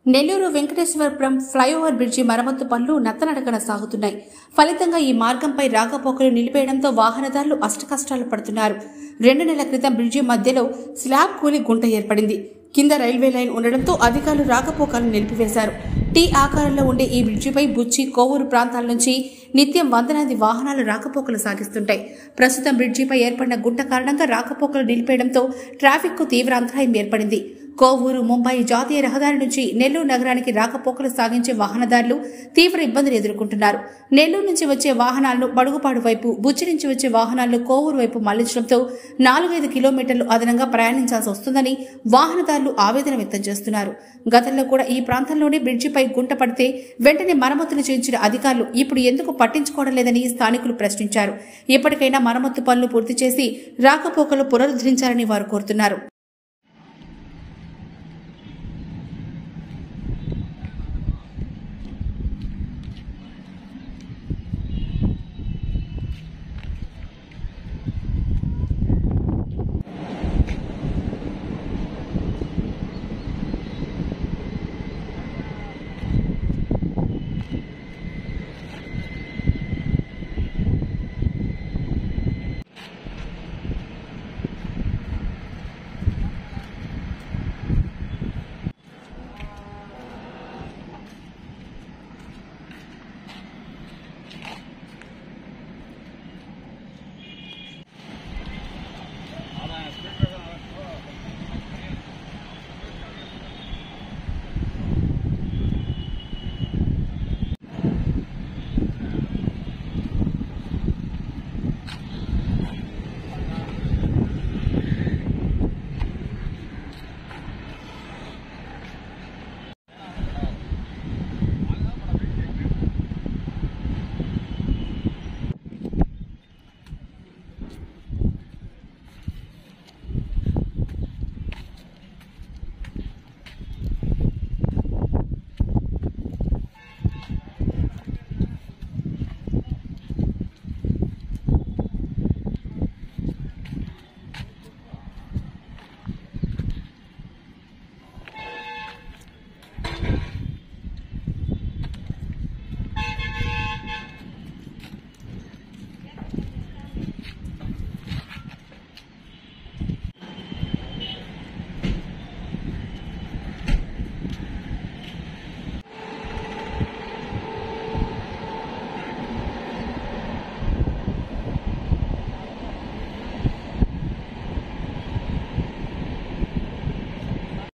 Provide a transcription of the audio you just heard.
Nellore Venkateswarapuram flyover bridge మరమ్మతు పనులు నత్తనడకన సాగుతున్నాయి. ఫలితంగా ఈ మార్గంపై రాకపోకలు నిలిపేయడంతో వాహనదారులు అష్టకష్టాలు పడుతున్నారు. 2 నెలల క్రితం బ్రిడ్జి మధ్యలో స్లాబ్ కూలి గుంట ఏర్పడింది. కింద రైల్వే లైన్ ఉండడంతో అధికారులు రాకపోకలను నిలిపివేశారు. టీ ఆకారంలో ఉండే ఈ బ్రిడ్జిపై బుచ్చి, కోవూరు ప్రాంతాల నుంచి నిత్యం వందలాది వాహనాలు రాకపోకలు సాగిస్తుంటాయి. ప్రస్తుతం బ్రిడ్జిపై ఏర్పడిన గుంట కారణంగా రాకపోకలు నిలిపేయడంతో ట్రాఫిక్ కు తీవ్ర అంతరాయం ఏర్పడింది. కోవూరు, ముంబై జాతీయ రహదారి నుంచి నెల్లూరు నగరానికి రాకపోకలు సాగించే వాహనదారులు తీవ్ర ఇబ్బందులు ఎదుర్కొంటున్నారు. నెల్లూరు నుంచి వచ్చే వాహనాలను బడుగుపాడు వైపు, బుచ్చి నుంచి వచ్చే వాహనాలను కోవూరు వైపు మళ్లించడంతో 4-5 కిలోమీటర్లు అదనంగా ప్రయాణించాల్సి వస్తుందని వాహనదారులు ఆవేదన వ్యక్తం చేస్తున్నారు. గతంలో కూడా ఈ ప్రాంతంలోనే బ్రిడ్జిపై గుంట పడితే వెంటనే మరమ్మతులు చేయించిన అధికారులు ఇప్పుడు ఎందుకు పట్టించుకోవడం లేదని స్థానికులు ప్రశ్నించారు. ఇప్పటికైనా మరమ్మతు పనులు పూర్తి చేసి రాకపోకలు పునరుద్ధరించాలని వారు కోరుతున్నారు.